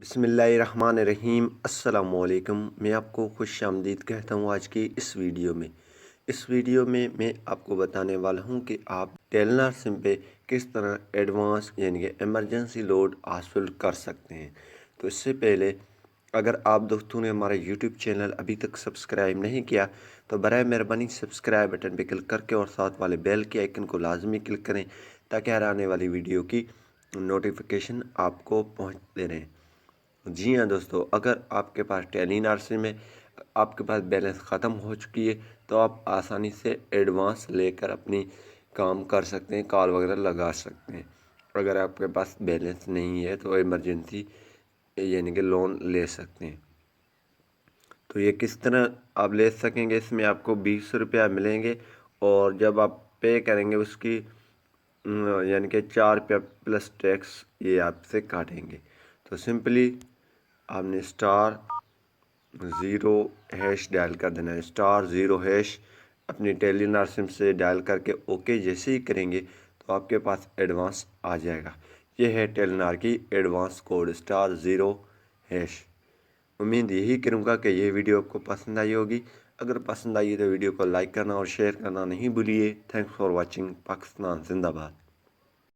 बिस्मिल्लाहिर्रहमानिर्रहीम। अस्सलाम वालेकुम। मैं आपको खुश आमदीद कहता हूँ आज की इस वीडियो में। इस वीडियो में मैं आपको बताने वाला हूँ कि आप टेलीनॉर सिम पे किस तरह एडवांस यानी कि इमरजेंसी लोड हासिल कर सकते हैं। तो इससे पहले अगर आप दोस्तों ने हमारा यूट्यूब चैनल अभी तक सब्सक्राइब नहीं किया तो बराए मेहरबानी सब्सक्राइब बटन पर क्लिक करके और साथ वाले बेल के आइकन को लाजमी क्लिक करें ताकि हर आने वाली वीडियो की नोटिफिकेशन आपको पहुँचते रहें। जी हाँ दोस्तों, अगर आपके पास टेलीनॉर सिम है, आपके पास बैलेंस ख़त्म हो चुकी है तो आप आसानी से एडवांस लेकर अपनी काम कर सकते हैं, कॉल वगैरह लगा सकते हैं। अगर आपके पास बैलेंस नहीं है तो इमरजेंसी यानी कि लोन ले सकते हैं। तो ये किस तरह आप ले सकेंगे, इसमें आपको 20 रुपया मिलेंगे और जब आप पे करेंगे उसकी यानी कि 4 रुपया प्लस टैक्स ये आपसे काटेंगे। तो सिंपली आपने *0# डायल कर देना है। *0# अपनी टेलीनॉर सिम से डायल करके ओके जैसे ही करेंगे तो आपके पास एडवांस आ जाएगा। ये है टेलीनॉर की एडवांस कोड *0#। उम्मीद यही करूँगा कि ये वीडियो आपको पसंद आई होगी। अगर पसंद आई तो वीडियो को लाइक करना और शेयर करना नहीं भूलिए। Thanks for watching. पाकिस्तान जिंदाबाद।